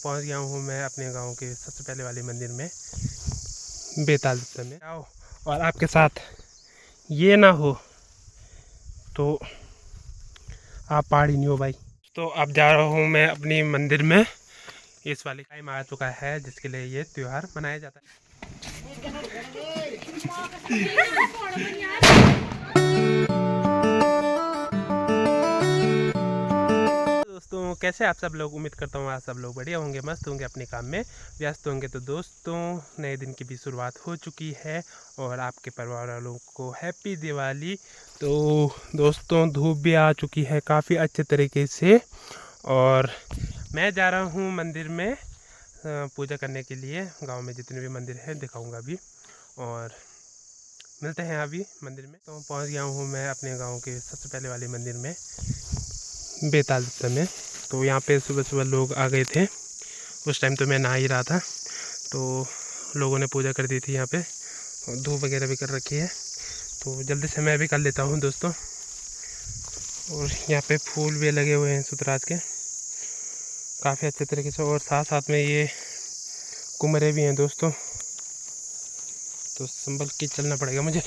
पहुंच गया हूँ मैं अपने गांव के सबसे पहले वाले मंदिर में बेताल में। आओ और आपके साथ ये ना हो तो आप पहाड़ी नहीं हो भाई। तो अब जा रहा हूँ मैं अपनी मंदिर में। इस वाले टाइम आ चुका है जिसके लिए ये त्यौहार मनाया जाता है। दोस्तों कैसे आप सब लोग, उम्मीद करता हूँ आप सब लोग बढ़िया होंगे, मस्त होंगे, अपने काम में व्यस्त होंगे। तो दोस्तों नए दिन की भी शुरुआत हो चुकी है और आपके परिवार वालों को हैप्पी दिवाली। तो दोस्तों धूप भी आ चुकी है काफ़ी अच्छे तरीके से और मैं जा रहा हूँ मंदिर में पूजा करने के लिए। गांव में जितने भी मंदिर हैं दिखाऊंगा अभी और मिलते हैं अभी मंदिर में। तो पहुंच गया हूँ मैं अपने गांव के सबसे पहले वाले मंदिर में बेताल में। तो यहाँ पे सुबह सुबह लोग आ गए थे। उस टाइम तो मैं नहा ही रहा था, तो लोगों ने पूजा कर दी थी यहाँ पे और धूप वगैरह भी कर रखी है। तो जल्दी से मैं भी कर लेता हूँ दोस्तों। और यहाँ पे फूल भी लगे हुए हैं सुतराज के काफ़ी अच्छे तरीके से और साथ साथ में ये कुमरे भी हैं दोस्तों। तो संभल के चलना पड़ेगा मुझे।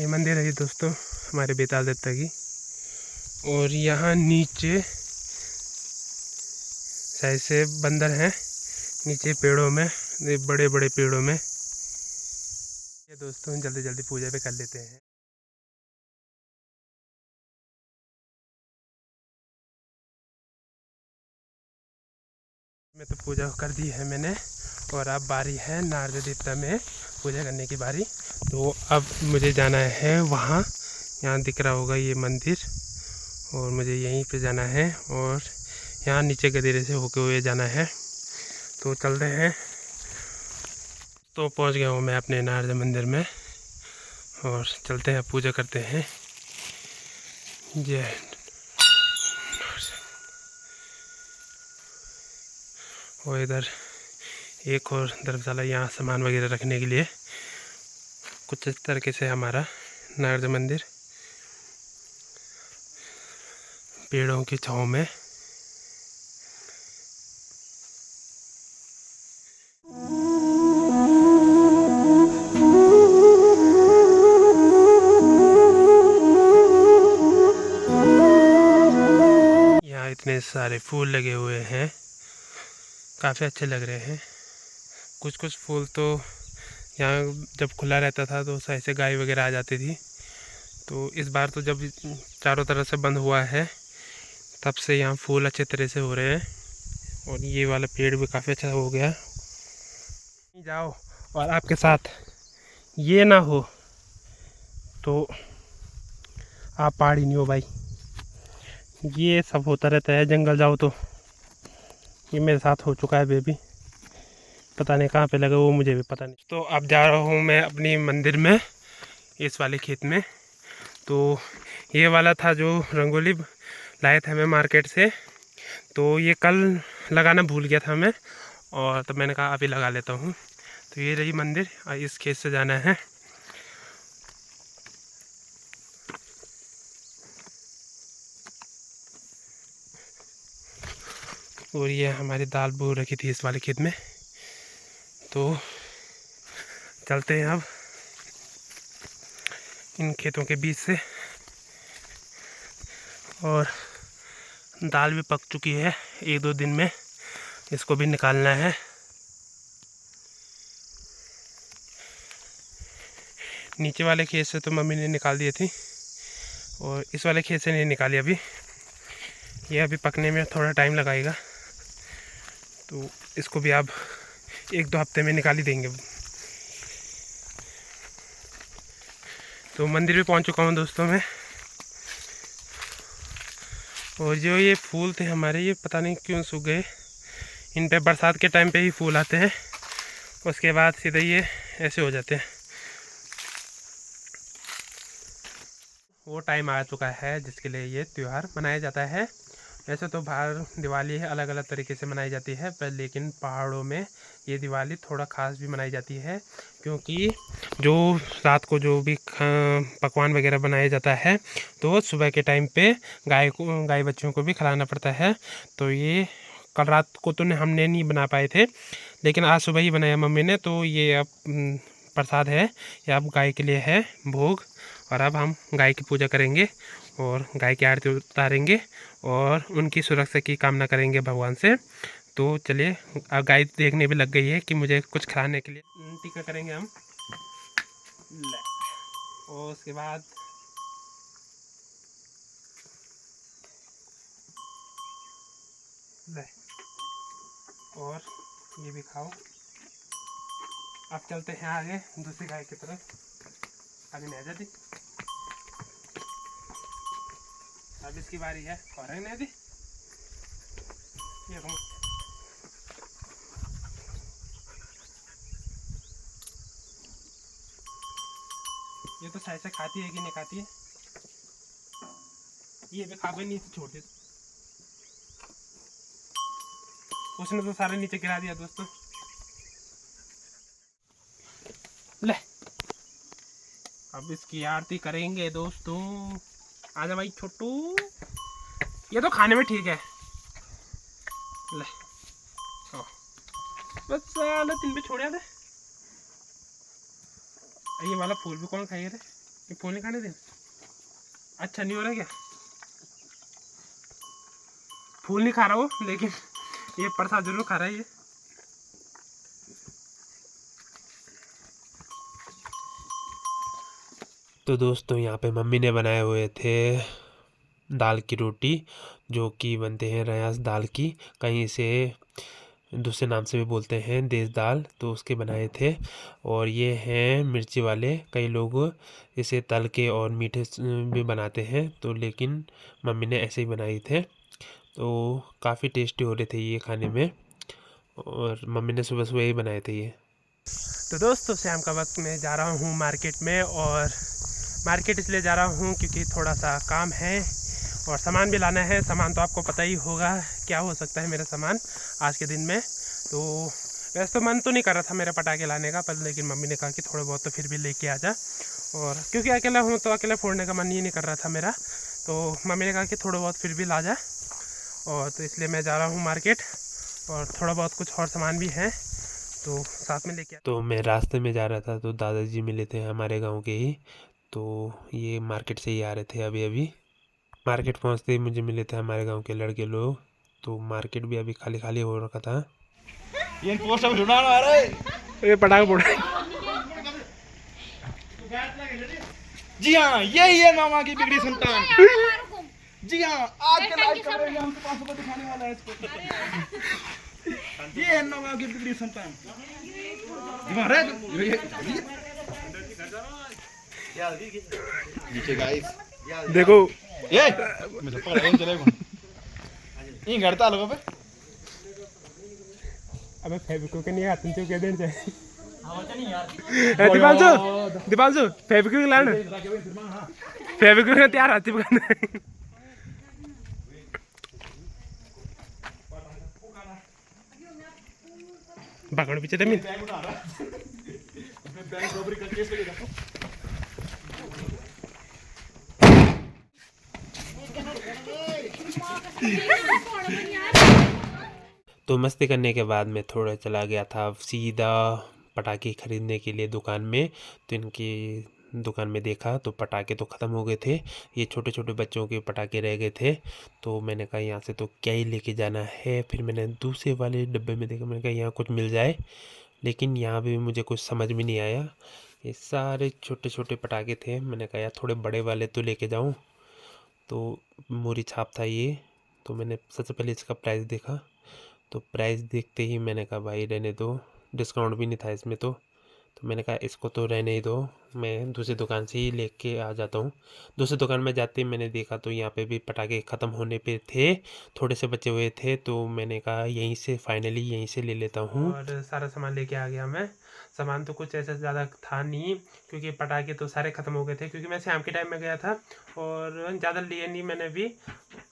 ये मंदिर है ये दोस्तों हमारे बेताल देवता की। और यहाँ नीचे शायद से बंदर हैं नीचे पेड़ों में, बड़े बड़े पेड़ों में। ये दोस्तों जल्दी जल्दी पूजा भी कर लेते हैं। मैं तो पूजा कर दी है मैंने और अब बारी है नारद देवता में पूजा करने की बारी। तो अब मुझे जाना है वहाँ, यहाँ दिख रहा होगा ये मंदिर और मुझे यहीं पे जाना है और यहाँ नीचे गदेरे से होके हुए जाना है। तो चलते हैं। तो पहुँच गया हूँ मैं अपने नारद मंदिर में और चलते हैं पूजा करते हैं। जय। और इधर एक और धर्मशाला, यहाँ सामान वगैरह रखने के लिए। कुछ इस तरीके से हमारा नारद मंदिर पेड़ों की छाँव में। यहाँ इतने सारे फूल लगे हुए हैं, काफ़ी अच्छे लग रहे हैं। कुछ कुछ फूल तो यहाँ जब खुला रहता था तो सही से गाय वगैरह आ जाती थी। तो इस बार तो जब चारों तरफ से बंद हुआ है तब से यहाँ फूल अच्छे तरह से हो रहे हैं और ये वाला पेड़ भी काफ़ी अच्छा हो गया। जाओ और आपके साथ ये ना हो तो आप पहाड़ी नहीं हो भाई। ये सब होता रहता है, जंगल जाओ तो। ये मेरे साथ हो चुका है बेबी, पता नहीं कहाँ पे लगा वो मुझे भी पता नहीं। तो अब जा रहा हूँ मैं अपनी मंदिर में इस वाले खेत में। तो ये वाला था जो रंगोली लाए थे मैं मार्केट से, तो ये कल लगाना भूल गया था मैं और तो मैंने कहा अभी लगा लेता हूँ। तो ये रही मंदिर, इस खेत से जाना है। और ये हमारी दाल बो रखी थी इस वाले खेत में। तो चलते हैं अब इन खेतों के बीच से। और दाल भी पक चुकी है, एक दो दिन में इसको भी निकालना है। नीचे वाले खेत से तो मम्मी ने निकाल दी थी और इस वाले खेत से नहीं निकाली अभी। ये अभी पकने में थोड़ा टाइम लगाएगा, तो इसको भी आप एक दो हफ्ते में निकाल ही देंगे। तो मंदिर भी पहुंच चुका हूं दोस्तों मैं। और जो ये फूल थे हमारे, ये पता नहीं क्यों सूख गए। इन पे बरसात के टाइम पे ही फूल आते हैं, उसके बाद सीधे ये ऐसे हो जाते हैं। वो टाइम आ चुका है जिसके लिए ये त्यौहार मनाया जाता है। ऐसे तो बाहर दिवाली है अलग अलग तरीके से मनाई जाती है, पर लेकिन पहाड़ों में ये दिवाली थोड़ा ख़ास भी मनाई जाती है, क्योंकि जो रात को जो भी पकवान वगैरह बनाया जाता है तो सुबह के टाइम पे गाय बच्चों को भी खिलाना पड़ता है। तो ये कल रात को तो हमने नहीं बना पाए थे, लेकिन आज सुबह ही बनाया मम्मी ने। तो ये अब प्रसाद है, ये अब गाय के लिए है भोग। और अब हम गाय की पूजा करेंगे और गाय की आरती उतारेंगे और उनकी सुरक्षा की कामना करेंगे भगवान से। तो चलिए, अब गाय देखने भी लग गई है कि मुझे कुछ खाने के लिए। टीका करेंगे हम और उसके बाद ले और ये भी खाओ। अब चलते हैं आगे दूसरी गाय की तरफ। आगे नहीं आ जाती, अब इसकी बारी है। और है नहीं दी ये ये तो शायद से खाती है कि नहीं खाती है, ये भी खा भी नहीं तो छोड़ दे। उसने तो सारा नीचे गिरा दिया दोस्तों। ले अब इसकी आरती करेंगे दोस्तों। आजा भाई छोटू, ये तो खाने में ठीक है। ले बस साला 3 पे छोड़ दे। ये वाला फूल भी कौन खाएगा रे? ये फूल नहीं खाने दे। अच्छा नहीं हो रहा क्या? फूल नहीं खा रहा वो, लेकिन ये प्रसाद जरूर खा रहा है ये। तो दोस्तों यहाँ पे मम्मी ने बनाए हुए थे दाल की रोटी, जो कि बनते हैं रयास दाल की, कहीं से दूसरे नाम से भी बोलते हैं देश दाल। तो उसके बनाए थे। और ये हैं मिर्ची वाले, कई लोग इसे तल के और मीठे भी बनाते हैं, तो लेकिन मम्मी ने ऐसे ही बनाए थे। तो काफ़ी टेस्टी हो रहे थे ये खाने में, और मम्मी ने सुबह सुबह ही बनाए थे ये। तो दोस्तों शाम का वक्त मैं जा रहा हूँ मार्केट में, और मार्केट इसलिए जा रहा हूँ क्योंकि थोड़ा सा काम है और सामान भी लाना है। सामान तो आपको पता ही होगा क्या हो सकता है मेरा सामान आज के दिन में। तो वैसे तो मन तो नहीं कर रहा था मेरा पटाखे लाने का, पर लेकिन मम्मी ने कहा कि थोड़े बहुत तो फिर भी लेके आ जा। और क्योंकि अकेला हूँ तो अकेला फोड़ने का मन ही नहीं कर रहा था मेरा, तो मम्मी ने कहा कि थोड़ा बहुत फिर भी ला जा। और तो इसलिए मैं जा रहा हूँ मार्केट, और थोड़ा बहुत कुछ और सामान भी है तो साथ में लेके। तो मैं रास्ते में जा रहा था तो दादाजी मिले थे हमारे गाँव के ही, तो ये मार्केट से ही आ रहे थे अभी अभी। मार्केट पहुंचते ही मुझे मिले थे हमारे गांव के लड़के लोग, तो मार्केट भी अभी खाली खाली हो रखा था। ये पोस्टर ढूंढा आ रहा है, ये पटाखा फोड़। जी हाँ, यही है मामा की बिगड़ी संतान। जी हाँ, आज के लाइव कवरेज में हम तो 500 दिखाने वाला है इसको। ये है मामा की बिगड़ी संतान। नीचे गाइस देखो, ये मैं तो पकड़ के चलेगा ये घर ता लोगों पे। अबे फेविक्विक के नहीं हाथ नीचे के देन चाहिए। नहीं यार दीपांशु फेविक्विक लाना, फेविक्विक का तैयार हाथी पकड़ना। पकड़ पीछे जमीन। तो मस्ती करने के बाद मैं थोड़ा चला गया था सीधा पटाखे ख़रीदने के लिए दुकान में। तो इनकी दुकान में देखा तो पटाखे तो ख़त्म हो गए थे, ये छोटे छोटे बच्चों के पटाखे रह गए थे। तो मैंने कहा यहाँ से तो क्या ही लेके जाना है। फिर मैंने दूसरे वाले डब्बे में देखा, मैंने कहा यहाँ कुछ मिल जाए, लेकिन यहाँ भी मुझे कुछ समझ में नहीं आया। ये सारे छोटे छोटे पटाखे थे, मैंने कहा यार थोड़े बड़े वाले तो लेके जाऊँ। तो मोरी छाप था ये, तो मैंने सबसे पहले इसका प्राइस देखा। तो प्राइस देखते ही मैंने कहा भाई रहने दो, डिस्काउंट भी नहीं था इसमें। तो मैंने कहा इसको तो रहने ही दो, मैं दूसरी दुकान से ही लेके आ जाता हूँ। दूसरी दुकान में जाते ही मैंने देखा तो यहाँ पे भी पटाखे ख़त्म होने पे थे, थोड़े से बचे हुए थे। तो मैंने कहा यहीं से फाइनली यहीं से ले लेता हूँ, और सारा सामान लेके आ गया मैं। सामान तो कुछ ऐसा ज़्यादा था नहीं, क्योंकि पटाखे तो सारे ख़त्म हो गए थे, क्योंकि मैं शाम के टाइम में गया था और ज़्यादा लिए नहीं मैंने भी।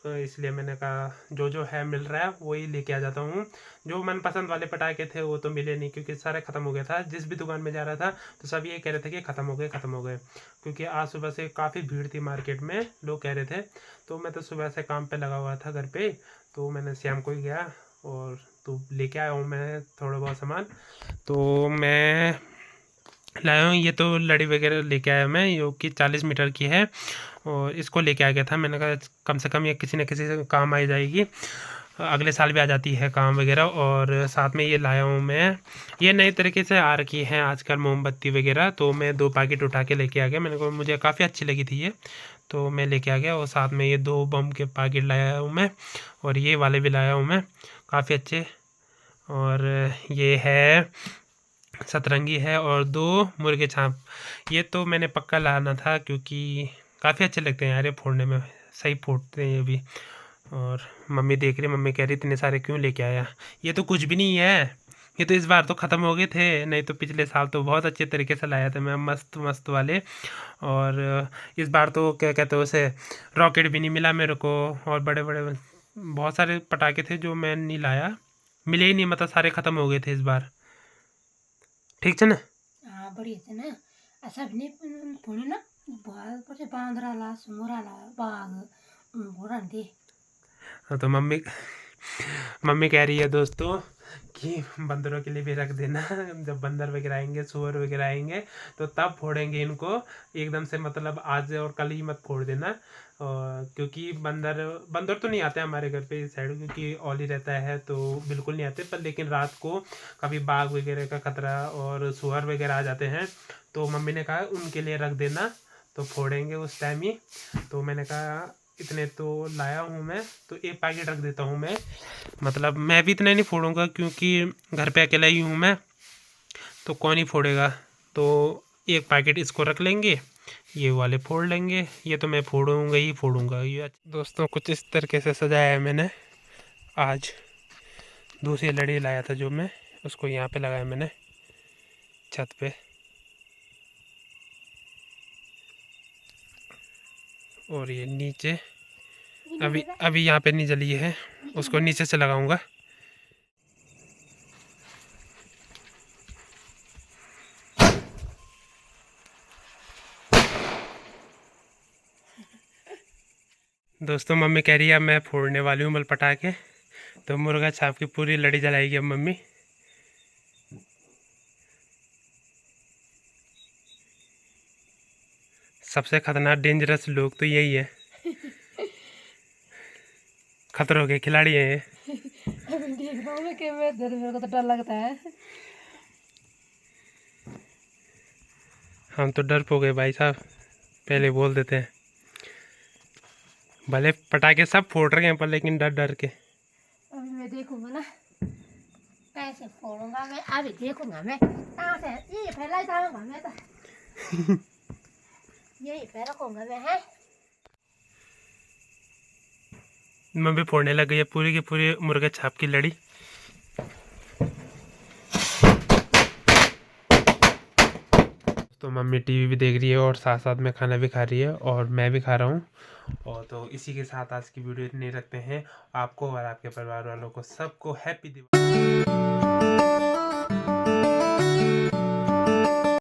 इसलिए मैंने कहा जो जो है मिल रहा है वही लेके आ जाता हूँ। जो मनपसंद वाले पटाखे थे वो तो मिले नहीं, क्योंकि सारे ख़त्म हो गया था। जिस भी दुकान में जा रहा था तो सब ये कह रहे थे कि ख़त्म हो गए ख़त्म हो गए, क्योंकि आज सुबह से काफ़ी भीड़ थी मार्केट में, लोग कह रहे थे। तो मैं तो सुबह से काम पे लगा हुआ था घर पे, तो मैंने शाम को ही गया और तो लेके आया हूँ मैं थोड़ा बहुत सामान। तो मैं लाया हूँ ये तो लड़ी वगैरह लेके आया मैं, जो कि 40 मीटर की है, और इसको लेके आ गया था। मैंने कहा कम से कम ये किसी न किसी से काम आ जाएगी, अगले साल भी आ जाती है काम वगैरह। और साथ में ये लाया हूँ मैं, ये नए तरीके से आ रखी है आजकल मोमबत्ती वगैरह, तो मैं 2 पैकेट उठा के लेके आ गया। मैंने कहा मुझे काफ़ी अच्छी लगी थी ये, तो मैं लेके आ गया। और साथ में ये 2 बम के पैकेट लाया हूँ मैं, और ये वाले भी लाया हूँ मैं, काफ़ी अच्छे। और ये है सतरंगी है, और 2 मुर्गे छाप। ये तो मैंने पक्का लाना था, क्योंकि काफ़ी अच्छे लगते हैं यार, ये फोड़ने में सही फूटते हैं ये भी। और मम्मी देख रही, मम्मी कह रही इतने सारे क्यों लेके आया, ये तो कुछ भी नहीं है, ये तो इस बार तो ख़त्म हो गए थे, नहीं तो पिछले साल तो बहुत अच्छे तरीके से लाया था मैं, मस्त मस्त वाले। और इस बार तो क्या कहते हैं उसे, रॉकेट भी नहीं मिला मेरे को, और बड़े बड़े बहुत सारे पटाखे थे जो मैं नहीं लाया, मिले ही नहीं, मतलब सारे ख़त्म हो गए थे इस बार। ठीक है ना? हाँ बढ़िया थे ना। ऐसा भी नहीं पुणे ना बहुत पर बांद्राला सुमराला बाग घोड़ा दे। हाँ, तो मम्मी मम्मी कह रही है दोस्तों कि बंदरों के लिए भी रख देना, जब बंदर वगैरह आएंगे, सुअर वगैरह आएंगे तो तब फोड़ेंगे इनको, एकदम से मतलब आज और कल ही मत फोड़ देना। और क्योंकि बंदर बंदर तो नहीं आते हमारे घर पे इस साइड, क्योंकि ऑली रहता है तो बिल्कुल नहीं आते, पर लेकिन रात को कभी बाघ वगैरह का खतरा और सुअर वगैरह आ जाते हैं, तो मम्मी ने कहा उनके लिए रख देना, तो फोड़ेंगे उस टाइम ही। तो मैंने कहा इतने तो लाया हूँ मैं, तो 1 पैकेट रख देता हूँ मैं, मतलब मैं भी इतना नहीं फोड़ूंगा, क्योंकि घर पे अकेला ही हूँ मैं, तो कौन ही फोड़ेगा। तो 1 पैकेट इसको रख लेंगे, ये वाले फोड़ लेंगे, ये तो मैं फोड़ूंगा ही फोड़ूंगा ये। दोस्तों कुछ इस तरीके से सजाया है मैंने आज। दूसरी लड़ी लाया था जो मैं, उसको यहाँ पे लगाया मैंने छत पे, और ये नीचे अभी अभी यहाँ पे नहीं जली है, उसको नीचे से लगाऊंगा। दोस्तों मम्मी कह रही है अब मैं फोड़ने वाली हूँ बल पटाखे, तो मुर्गा छाप की पूरी लड़ी जलाएगी अब मम्मी। सबसे खतरनाक डेंजरस लोग तो यही है, खतरों के खिलाड़ी हैं ये। अभी देख रहा हूँ मैं कि मैं मेरे को तो डर लगता है। हम तो डर हो गए भाई साहब, पहले बोल देते हैं, भले पटाखे सब फोड़ रहे हैं पर लेकिन डर डर के। अभी मैं देखूंगा ना कैसे फोड़ूंगा मैं, अभी देखूंगा मैं कहाँ से ये फैला जाऊंगा मैं तो यही पे रखूंगा मैं है। मम्मी फोड़ने लग गई है पूरी की पूरी मुर्गा छाप की लड़ी। तो मम्मी टीवी भी देख रही है और साथ साथ में खाना भी खा रही है, और मैं भी खा रहा हूँ। और तो इसी के साथ आज की वीडियो इतनी रखते हैं। आपको और आपके परिवार वालों को सबको हैप्पी दिवाली।